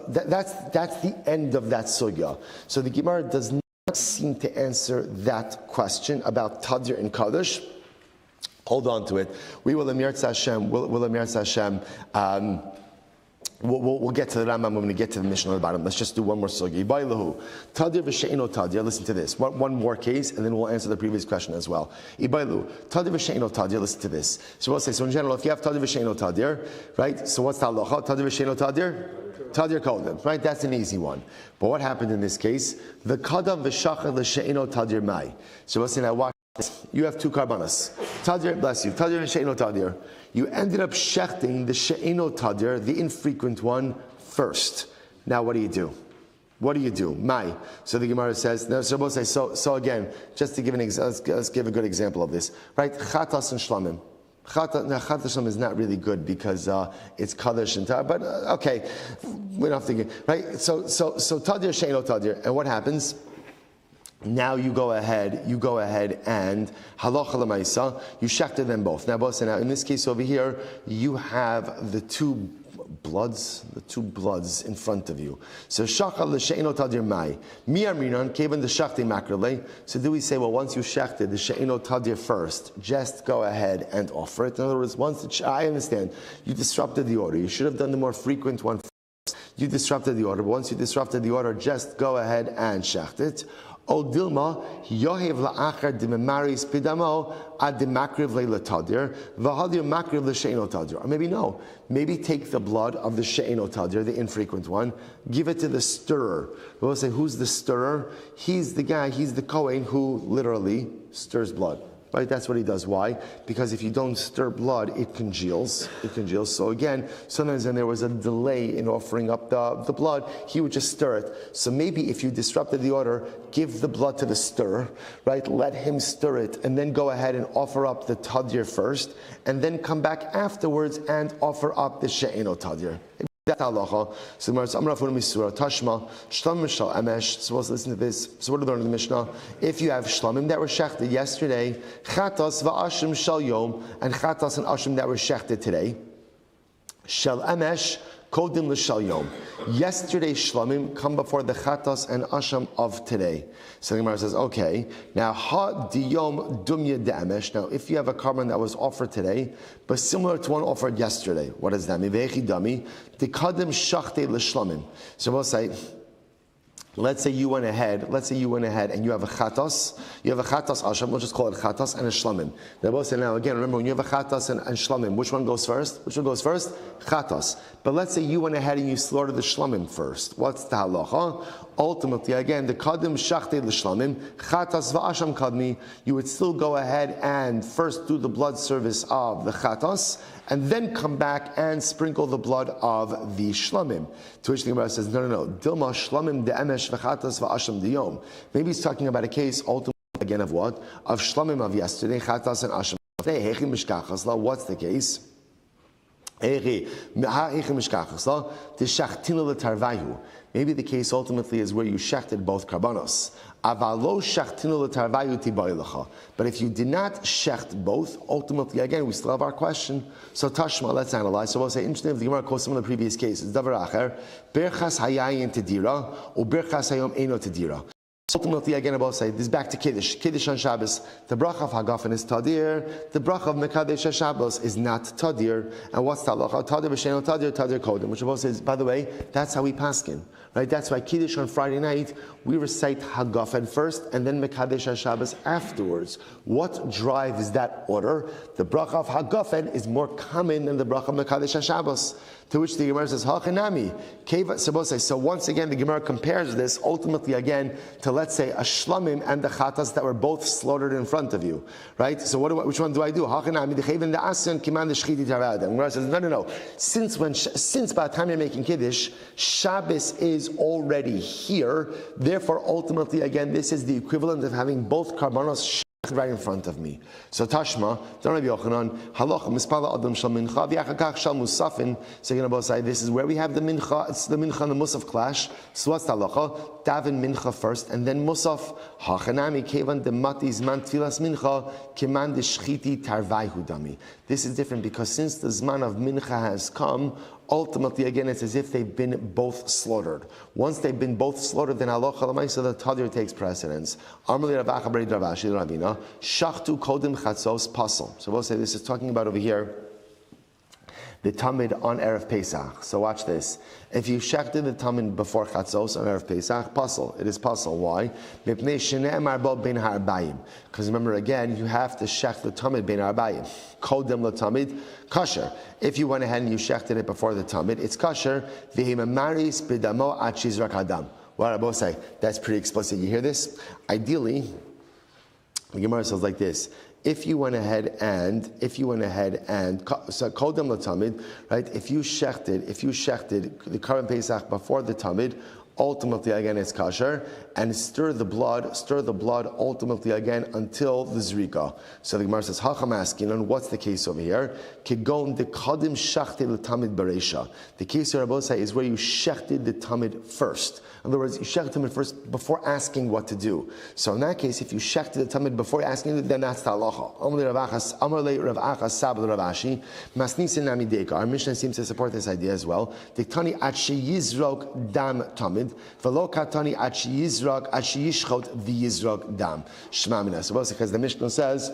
that's the end of that sugya. So the Gemara does not seem to answer that question about Tadir and Kaddish. Hold on to it. We will Emir Hashem. We'll get to the Rambam when we get to the Mishnah on the bottom. Let's just do one more sugi. Ibailahu. Tadir v'she'ino tadir. Listen to this. One more case, and then we'll answer the previous question as well. Ibailu. Tadir v'she'ino tadir. Listen to this. So we'll say, so in general, if you have tadir v'she'ino tadir, right? So what's the halacha? Tadir v'she'ino tadir? Tadir kodem, right? That's an easy one. But what happened in this case? The kadam v'shachar l'she'ino tadir mai. So we'll say, now watch. You have two karbanas. Tadir, bless you. Tadir and she'ino tadir. You ended up shechting the she'ino tadir, the infrequent one, first. Now what do you do? What do you do? Mai. So the Gemara says, no, so we'll say, so again, just to give let's give a good example of this. Right? Chatas and shlamim. Chatas is not really good because it's kaddish and tadir, but okay, we're not thinking. Right? So tadir, she'ino tadir. And what happens? Now you go ahead and halacha l'maisa, you shechted them both. Now in this case over here, you have the two bloods in front of you. So shachal l'she'ino tadir mai. Mi amrinan kevan the shachti makrele. So do we say, well, once you shechted the she'ino tadir first, just go ahead and offer it? In other words, I understand, you disrupted the order. You should have done the more frequent one first. You disrupted the order, but once you disrupted the order, just go ahead and shecht it. O Dilma, Yohev la'achar dimemaris pidamo ad dimakriv le'latadir, v'hadir makriv l'she'ino tadir. Or maybe no. Maybe take the blood of the she'ino tadir, the infrequent one, give it to the stirrer. We'll say, who's the stirrer? He's the guy, he's the Kohen who literally stirs blood. Right? That's what he does. Why? Because if you don't stir blood, it congeals. So again, sometimes when there was a delay in offering up the blood, he would just stir it. So maybe if you disrupted the order, give the blood to the stirrer, right? Let him stir it, and then go ahead and offer up the tadir first, and then come back afterwards and offer up the she'eno tadir. That's halacha. So let's listen to this. So what do we learn in the Mishnah? If you have shlamim that were shechted yesterday, chatas va'ashim shal yom, and chatas and ashim that were shechted today, Shel Emesh Kodim l'Shal Yom. Yesterday's Shlamim come before the Chatas and Asham of today. So the Gemara says, okay, now Ha Diyom Dumya De'emesh. Now, if you have a carbon that was offered today, but similar to one offered yesterday, what is that? Mivechi Dami, Tikadim Shachte l'Shlamim. So we'll say, let's say you went ahead and you have a chatas, asham, we'll just call it chatas, and a shlamim. They're both saying, now again, remember when you have a chatas and shlamim, which one goes first? Chatas. But let's say you went ahead and you slaughtered the shlamim first. What's the halacha? Ultimately, again, the kadim shachte l'shlamim, chatas va'asham kadmi, you would still go ahead and first do the blood service of the chatas, and then come back and sprinkle the blood of the shlamim. To which the Gemara says, no. Dilma shlamim de'emesh v'chatas v'asham diyom. Maybe he's talking about a case, ultimately, again, of what? Of shlamim of yesterday, chatas and asham of today. Hechi mishkachas la, what's the case? Maybe the case ultimately is where you shechted both karbanos. But if you did not shecht both, ultimately, again, we still have our question. So Tashma, let's analyze. So we'll say, interesting, if the Gemara quotes some of the previous cases. Davar acher, berchas hayayin tedira, or berchas hayom eno tedira. Ultimately, again, I will say, this is back to Kiddush. Kiddush on Shabbos, the bracha of Hagafen is Tadir, the bracha of Mekadesh Shabbos is not Tadir. And what's Talacha? Tadir b'sheno Tadir, Tadir Kodim, which Shabbos says, by the way, that's how we paskin. Right? That's why Kiddush on Friday night, we recite Hagafen first and then Mekadesh Shabbos afterwards. What drives that order? The bracha of Hagafen is more common than the bracha of Mekadesh Shabbos. To which the Gemara says, Hachanami. So once again, the Gemara compares this ultimately again to, let's say, a shlamim and the chatas that were both slaughtered in front of you. Right? So which one do I do? Hachanami, the chayvin, the asyan, kiman, the shchiti, tarad. The Gemara says, no. Since by the time you're making Kiddush, Shabbos is already here. Therefore, ultimately, again, this is the equivalent of having both karbanos right in front of me. So Tashma, Rabbi Yochanan, halacha mispala adam shal mincha v'achakach shal musafin. So you're going to say this is where we have the mincha. It's the mincha and the musaf clash. So what's the halacha? Daven mincha first and then musaf. Hachanami kevan demati zman tfilas mincha keman deshchiti tarvayhu dami. This is different because since the zman of mincha has come, ultimately, again, it's as if they've been both slaughtered. Once they've been both slaughtered, then halacha l'maisa, the tadir takes precedence. Amrli Rav Acha B'rei Rav Ashi Ravina, shachtu kodim chatzos pasal. So we'll say this is talking about over here the tamid on Erev Pesach. So watch this. If you shechted the tamid before chatzos on Erev Pesach, pasal. It is pasal. Why? Mipnei shene'emar bo ben ha'arbayim. Because remember again, you have to shech the tamid ben ha'arbayim. Kodem l'tamid kosher. If you went ahead and you shechted it before the tamid, it's kosher. V'himamaris b'damo ad shizrak adam. What I both say, that's pretty explicit. You hear this? Ideally, the Gemara says like this. If you went ahead and so kodem l'tamid, right? If you shechted the current Pesach before the tamid, ultimately again it's kosher, and stir the blood ultimately again until the zrika. So the Gemara says, Hacham asking, and what's the case over here? Kigon de kadim shachted l'tamid bereisha. The case here Rabbi say is where you shechted the tamid first. In other words, you shechted the tamid first before asking what to do. So in that case, if you shechted the tamid before asking, then that's the halacha. Amarle Rav Acha Sabel Rav Ashi Masnisin Nami Deka. Our Mishnah seems to support this idea as well. Diktani at sheyizrok dam tamid v'lo katani at sheyizrok at sheyishchot v'yizrok dam. Shema mina. So because the Mishnah says,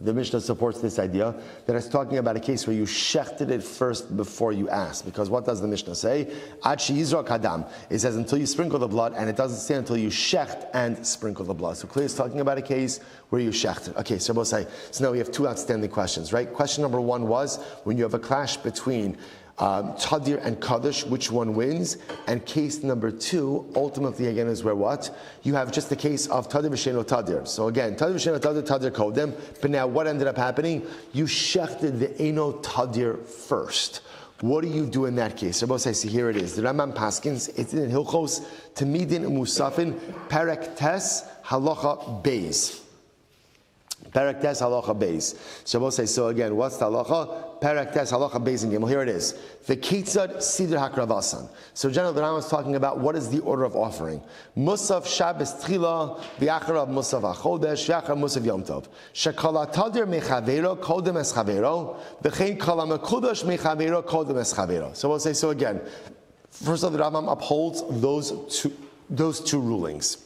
the Mishnah supports this idea that it's talking about a case where you shechted it first before you asked. Because what does the Mishnah say? Ad sheyizrak hadam. It says until you sprinkle the blood, and it doesn't say until you shecht and sprinkle the blood. So clearly it's talking about a case where you shechted. Okay, so we'll say, so now we have two outstanding questions, right? Question number one was, when you have a clash between Tadir and Kaddish, which one wins? And case number two, ultimately again, is where what? You have just the case of Tadir v'sheno Tadir. So again, Tadir v'sheno Tadir, Tadir Kodem. But now what ended up happening? You shechted the Eno Tadir first. What do you do in that case? Rabbi says, see, here it is. The Rambam Paskins, it's in Hilchos, Tamidin Musafin, Perek Tes, Halacha Beis. Perek Tes Halacha Beis. Shabbos say, so again, what's the halacha? Perek Tes Halacha Beis in Gimel. Here it is. The Kitzad Sidr HaKravasan. So generally, the Rambam is talking about what is the order of offering. Musaf Shabbos Tchila, V'acharav Musaf HaChodesh, V'acharav Musaf Yom Tov. Shekala Tadir Mechavero, Kodem Es Chavero, V'chein Kala Mekudosh Mechavero, Kodem Es Chavero. So we'll say, so again, first of all, the Rambam upholds those two rulings.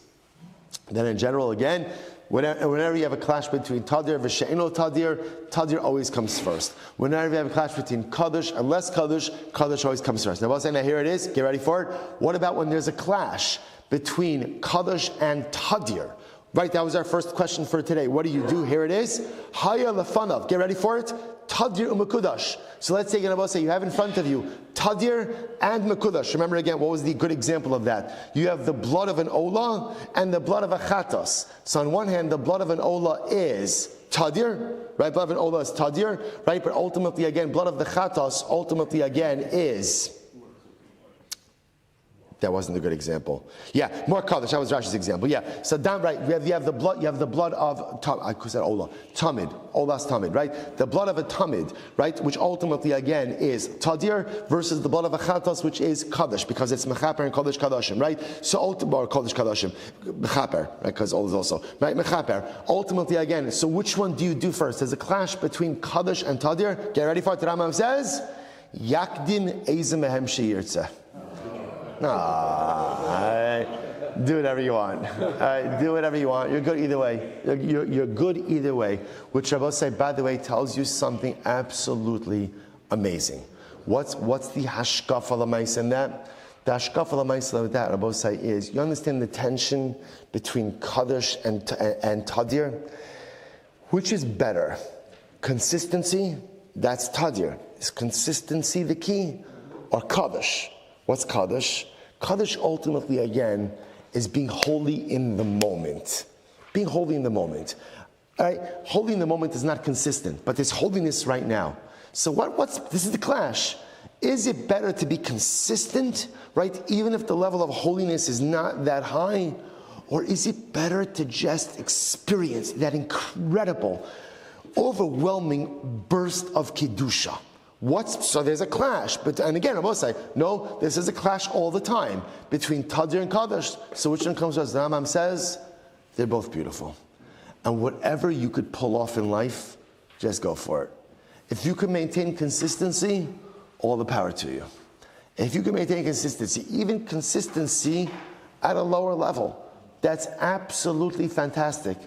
Then in general, again, whenever you have a clash between Tadir and She'eno Tadir, Tadir always comes first. Whenever you have a clash between Kaddish and less Kaddish, Kaddish always comes first. Now, what's saying? Now here it is. Get ready for it. What about when there's a clash between Kaddish and Tadir? Right, that was our first question for today. What do you do? Here it is. Haya lefanav. Get ready for it. Tadir u'mekudash. So let's say, you have in front of you Tadir and Mekudash. Remember again, what was the good example of that? You have the blood of an olah and the blood of a chatos. So on one hand, the blood of an olah is Tadir, right? Blood of an olah is Tadir, right? But ultimately again, blood of the chatos, ultimately again is... That wasn't a good example. Yeah, more Kaddish. That was Rashi's example. Yeah. So down right, you have the blood of I said Olah. Tamid. Olah's Tamid, right? The blood of a Tamid, right? Which ultimately again is Tadir versus the blood of a Chatos, which is Kaddish, because it's Mechaper and Kaddish Kaddashim, right? So ultimately Kaddish Kaddashim. Mechaper, right? Because Olah is also. Right? Mechaper. Ultimately again, so which one do you do first? There's a clash between Kaddish and Tadir. Get ready for it. The Rambam says, Yakdim Eizem Mehem She'yirtzeh. Do whatever you want. Do whatever you want. You're good either way. You're good either way. Which Rabbi say, by the way, tells you something absolutely amazing. What's the hashkafa l'maisa in that? The hashkafa l'maisa with that, Rabbi say, is you understand the tension between Kaddish and Tadir? Which is better? Consistency? That's Tadir. Is consistency the key? Or Kaddish? What's Kaddish? Kaddish ultimately, again, is being holy in the moment. Being holy in the moment. All right? Holy in the moment is not consistent, but there's holiness right now. So this is the clash. Is it better to be consistent, right, even if the level of holiness is not that high? Or is it better to just experience that incredible, overwhelming burst of Kedusha? So there's a clash, and again, I will say, no, this is a clash all the time between Tadir and Kaddish. So which one comes first? The Rambam says, they're both beautiful. And whatever you could pull off in life, just go for it. If you can maintain consistency, all the power to you. If you can maintain consistency, even consistency at a lower level, that's absolutely fantastic.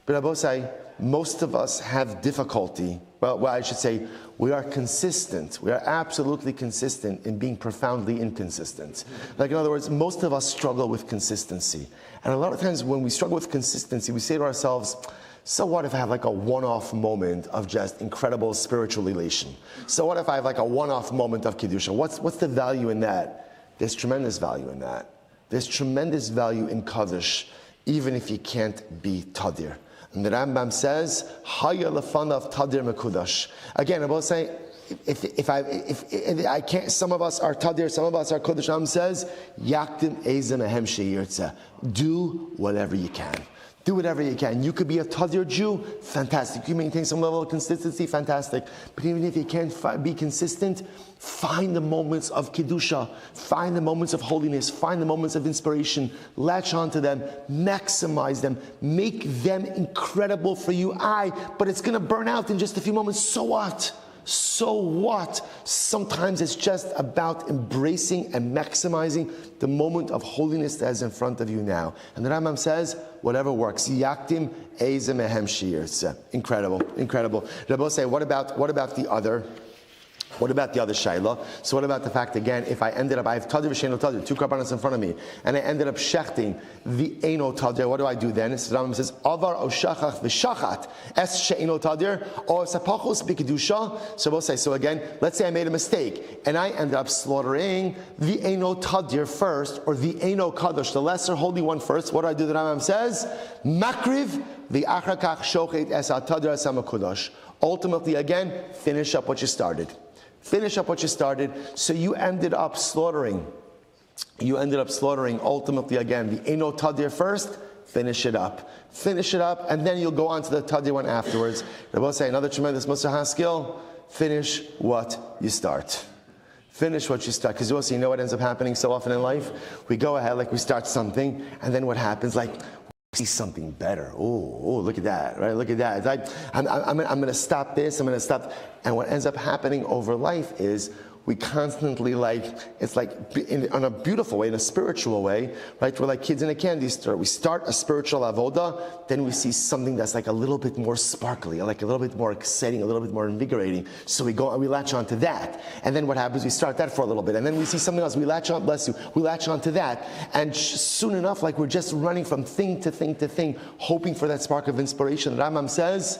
But I will say, most of us have difficulty. Well, I should say, we are consistent. We are absolutely consistent in being profoundly inconsistent. Like, in other words, most of us struggle with consistency. And a lot of times when we struggle with consistency, we say to ourselves, so what if I have like a one-off moment of just incredible spiritual elation? So what if I have like a one-off moment of Kedusha? What's the value in that? There's tremendous value in that. There's tremendous value in Kaddish, even if you can't be Tadir. And the Rambam says, Haya lefanav Tadir mekudash. Again, I will say, if I can't, some of us are Tadir, some of us are Kodesh. Rambam says, Yakdim Eizem Mehem She'yirtzeh. Do whatever you can. Do whatever you can. You could be a Tadir Jew, fantastic. You maintain some level of consistency, fantastic. But even if you can't be consistent, find the moments of Kedusha, find the moments of holiness, find the moments of inspiration, latch onto them, maximize them, make them incredible for you. But it's going to burn out in just a few moments. So what? So what? Sometimes it's just about embracing and maximizing the moment of holiness that is in front of you now. And the Rambam says, whatever works. Yakdim eizem mehem she'yirtzeh. Incredible, incredible. Rabbi say, what about the other? What about the other shayla? So what about the fact, again, if I have Tadir v'She'eno Tadir, two karbanos in front of me, and I ended up shechting the Eino Tadir, what do I do then? So Rambam says, Avar o shachach v'shachat es She'eno Tadir, or sapachos b'kedusha. So we'll say, so again, let's say I made a mistake, and I ended up slaughtering the Eino Tadir first, or the Eino Kadosh, the lesser holy one first. What do I do? The Rambam says, Makriv v'achrakach shochet es Tadir es HaMekudosh. Ultimately, again, finish up what you started. Finish up what you started. So you ended up slaughtering ultimately again the Eino Tadir first. finish it up, and then you'll go on to the Tadi one afterwards. I will say another tremendous Musar Haskell, finish what you start. Finish what you start. Because you know what ends up happening so often in life? We go ahead, like we start something, and then what happens? Like, we see something better. Oh, look at that, right? Look at that. I'm going to stop this, I'm going to stop. And what ends up happening over life is we constantly it's like in a beautiful way, in a spiritual way, right? We're like kids in a candy store. We start a spiritual avoda, then we see something that's like a little bit more sparkly, like a little bit more exciting, a little bit more invigorating. So we go and we latch onto that. And then what happens? We start that for a little bit. And then we see something else. We latch on, bless you, we latch onto that. And soon enough, like we're just running from thing to thing to thing, hoping for that spark of inspiration. Rambam says,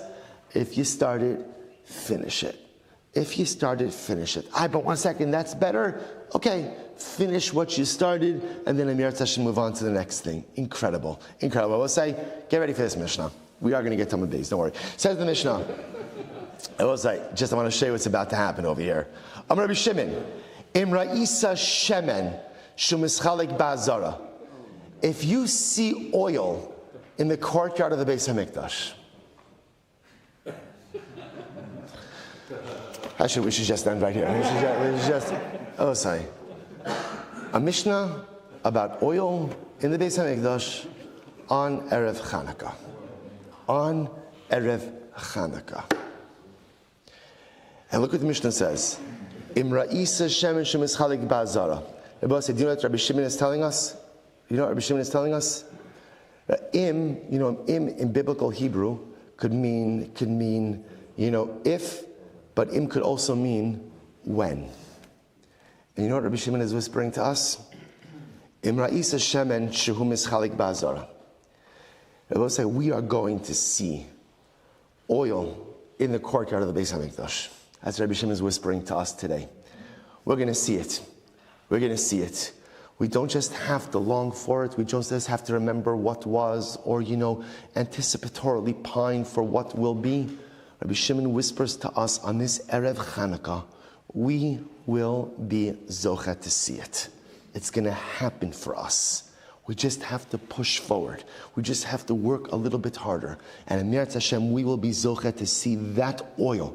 if you start it, finish it. If you started, finish it. But 1 second, that's better. Okay, finish what you started, and then Amir Tashin move on to the next thing. Incredible. I will say, get ready for this Mishnah. We are going to get Talmud days, don't worry. Says the Mishnah. I will say, I want to show you what's about to happen over here. Rabbi Shimon, Imra Isa Shemen, Shumischalik Ba'azara. If you see oil in the courtyard of the Beis HaMikdash, actually, we should just end right here. Sorry. A Mishnah about oil in the Beis HaMikdash on Erev Chanukah. On Erev Chanukah. And look what the Mishnah says. Imra Isa Shemen Shemischalik Ba'azara. Rabbi said, do you know what Rabbi Shimon is telling us? You know what Rabbi Shimon is telling us? Im in biblical Hebrew could mean, if, but im could also mean when. And you know what Rabbi Shimon is whispering to us? Imra Isa Shemen Shehu Mischalik Ba'azara. Rabbi will say, we are going to see oil in the courtyard of the Beis HaMikdash. That's what Rabbi Shimon is whispering to us today. We're going to see it. We're going to see it. We don't just have to long for it. We don't just have to remember what was or, anticipatorily pine for what will be. Rabbi Shimon whispers to us on this Erev Chanukah, we will be zocha to see it. It's going to happen for us. We just have to push forward. We just have to work a little bit harder. And in Meretz Hashem, we will be zocha to see that oil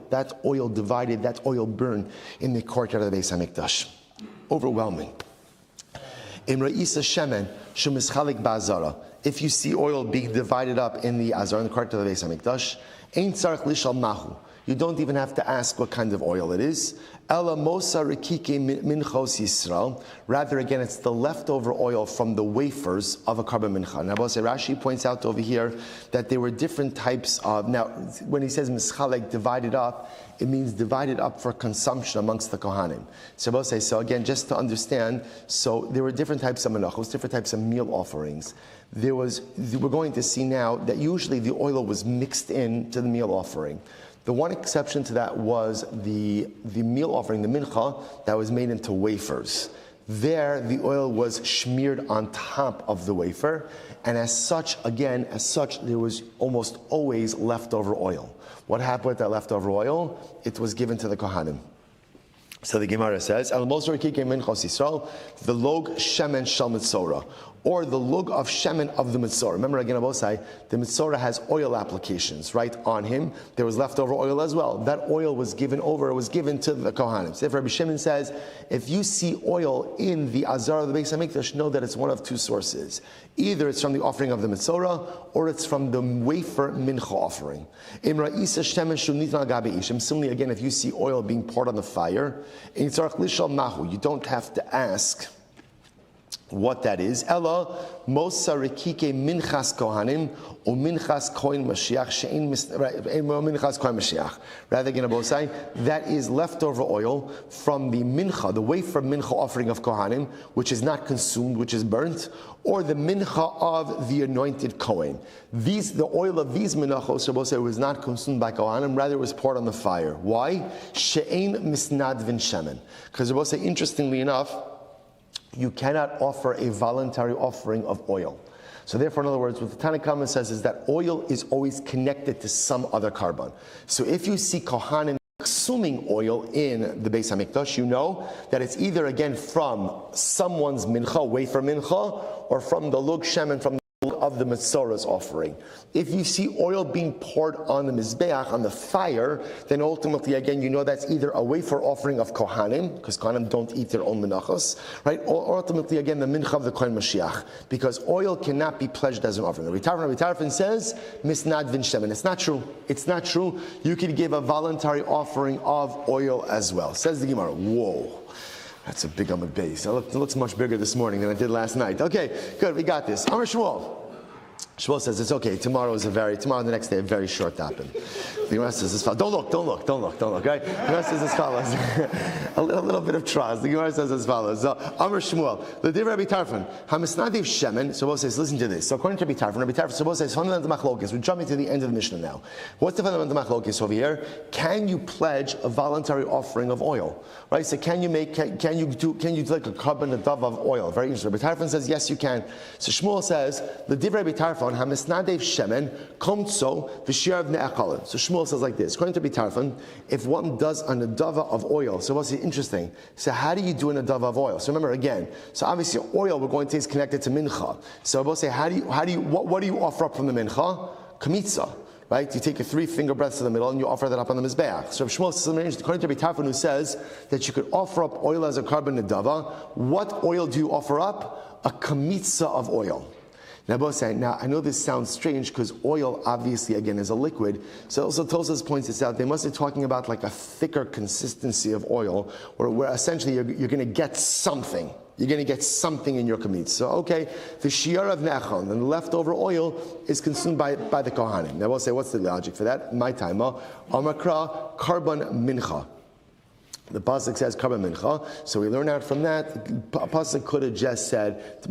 divided, that oil burn in the courtyard of the Beis HaMikdash. Overwhelming. Imra Isa Shemen Shemischalik Ba'azara. If you see oil being divided up in the Azar, in the courtyard of the Beis HaMikdash, Ein tzarich lishal mahu. You don't even have to ask what kind of oil it is. Ela mosa rekike minchos Yisrael. Rather, again, it's the leftover oil from the wafers of a karban mincha. Now, Rashi points out over here that there were different types of. Now, when he says mischalek, divided up, it means divided up for consumption amongst the kohanim. So again, just to understand, so there were different types of menachos, different types of meal offerings. We're going to see now that usually the oil was mixed in to the meal offering. The one exception to that was the meal offering, the mincha, that was made into wafers. There, the oil was smeared on top of the wafer, and as such, there was almost always leftover oil. What happened with that leftover oil? It was given to the kohanim. So the Gemara says, the log shemen shel mitzora, or the log of shemen of the mitzora. Remember again, Abosai, the mitzora has oil applications, right, on him. There was leftover oil as well. That oil was given to the Kohanim. So if Rabbi Shimon says, if you see oil in the Azar of the Beis HaMikdash, know that it's one of two sources. Either it's from the offering of the mitzora, or it's from the wafer mincha offering. Similarly, again, if you see oil being poured on the fire, you don't have to ask what that is. Ella mosa rekike minchas kohanim or minchas kohen mashiach she'in minchas kohen mashiach. Rather than Abosai, that is leftover oil from the mincha, the wafer mincha offering of kohanim, which is not consumed, which is burnt, or the mincha of the anointed kohen. The oil of these minachos, Abosai, was not consumed by kohanim, rather it was poured on the fire. Why? She'in misnadvin shemen. Because Abosai, interestingly enough, you cannot offer a voluntary offering of oil. So therefore, in other words, what the Tanna Kama says is that oil is always connected to some other carbon. So if you see Kohanim consuming oil in the Beis HaMikdash, you know that it's either, again, from someone's mincha, wafer mincha, or from the lug shemen, from of the Matzorah's offering. If you see oil being poured on the Mizbeach, on the fire, then ultimately, again, you know that's either a wafer offering of Kohanim, because Kohanim don't eat their own menachos, right? Or ultimately, again, the mincha of the Kohen Mashiach, because oil cannot be pledged as an offering. Rabbi Tarfon says, Misnadvin Shemen. It's not true. It's not true. You could give a voluntary offering of oil as well. Says the Gemara. Whoa. That's a big Amud base. It looks much bigger this morning than it did last night. Okay, good, we got this. Amar Shmuel. Shmuel says it's okay. Tomorrow, the next day, a very short happen. The Gemara says as follows. Don't look, right? The Gemara says as follows. a little bit of trust. The Gemara says as follows. So, Amar Shmuel, the Div Rabbi Tarfon, Hamisnadiv Shemen. So Shmuel says, listen to this. So according to Rabbi Tarfon Shmuel says, fundamental machlokes. We're jumping to the end of the Mishnah now. What's the fundamental machlokes over here? Can you pledge a voluntary offering of oil? Right? So can you do like a carbon a dove of oil? Very interesting. Rabbi Tarfon says, yes, you can. So Shmuel says, the Div Rabbi Tarfon, Hamisnadev Shemen, Komtso, V'shirav Ne'achalin. So Shmuel says like this, according to Rabbi Tarfon, if one does an adava of oil, so what's interesting? So how do you do an adava of oil? So remember again, so obviously oil we're going to say is connected to mincha. So we'll say, what do you offer up from the mincha? Kamitza. Right? You take your 3 finger breaths to the middle and you offer that up on the Mizbeach. So Shmuel says, according to Rabbi Tarfon, who says that you could offer up oil as a carbon nedava, what oil do you offer up? A kamitza of oil. Now I know this sounds strange because oil obviously again is a liquid. So also Tosas points this out. They must be talking about like a thicker consistency of oil, where essentially you're going to get something. You're going to get something in your kamitz. So okay, the shiur of nechon and the leftover oil is consumed by the kohanim. Now we'll say, what's the logic for that? My time, amakra karban mincha. The pasuk says karban mincha, so we learn out from that. The pasuk could have just said the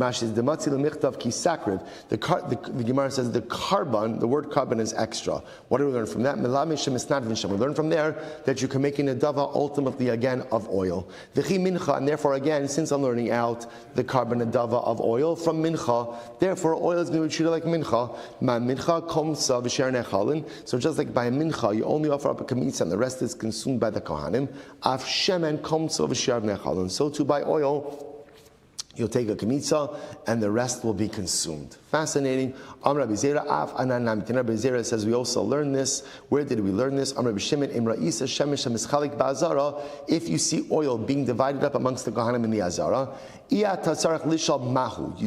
Gemara says the carbon, the word carbon is extra. What do we learn from that? We learn from there that you can make an adava ultimately again of oil. And therefore again, since I'm learning out the carbon adava of oil from mincha, therefore oil is going to be treated like mincha. So just like by a mincha, you only offer up a kamitza and the rest is consumed by the kohanim. Shemen komtso v'shar nechal, and so too by oil, you'll take a kamitza and the rest will be consumed. Fascinating. Rabbi Zera says we also learn this. Where did we learn this? Rabbi Shimon Imra Isa Shemesh Mischalik Ba'azara. If you see oil being divided up amongst the Kohanim in the Azara, you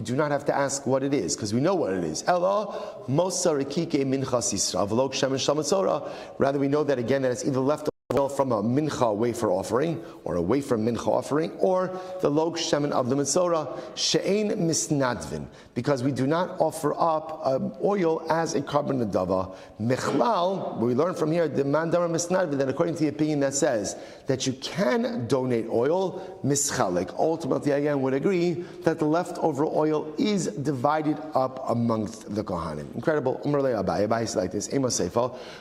do not have to ask what it is, because we know what it is. Rather, we know that again that it's either left oil from a mincha wafer offering, or a wafer mincha offering, or the log shemen of the Metzorah, she'ein misnadvin, because we do not offer up oil as a carbon nedava. Mechlal, we learn from here, the mandara misnadvin, that according to the opinion that says that you can donate oil, mischalik, ultimately again would agree that the leftover oil is divided up amongst the Kohanim. Incredible. Abai is like this.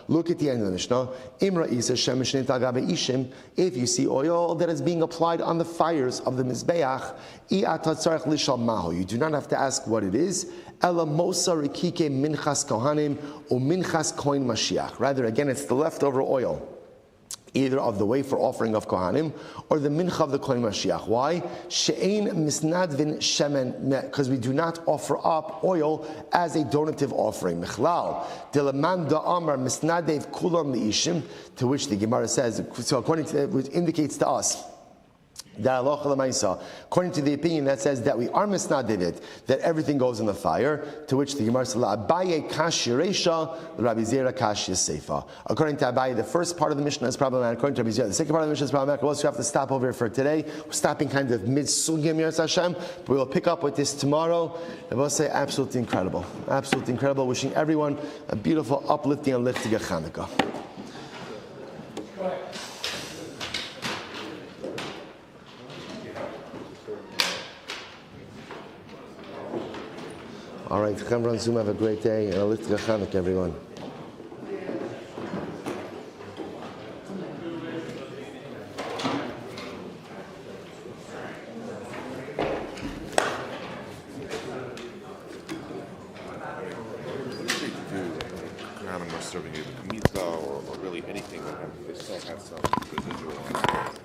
Look at the end of the Mishnah. Imra isa shemesh. If you see oil that is being applied on the fires of the Mizbeach, you do not have to ask what it is. Rather, again, it's the leftover oil, either of the wafer offering of Kohanim or the mincha of the Kohen Mashiach. Why? She'ein misnadvin shemen, because we do not offer up oil as a donative offering. Mechlal, dilaman da'amar misnadev kulam li'ishim, to which the Gemara says, so according to that, which indicates to us, according to the opinion that says that we are misnadivit, that everything goes in the fire, to which the Gemara says, Abaye kashi reisha, Rabbi Zera kashi seifa. According to Abaye, the first part of the Mishnah is problematic. According to Rabbi Zera, the second part of the Mishnah is problematic. We'll also have to stop over here for today. We're stopping kind of mid-sugim Yirz Hashem, but we will pick up with this tomorrow. And we'll say absolutely incredible. Absolutely incredible. Wishing everyone a beautiful, uplifting, and lifting Chanukah. All right, Chemra and Zoom, have a great day, and a lifting Chanukah, everyone. Serving you the pizza or really anything that they still have some residual on it.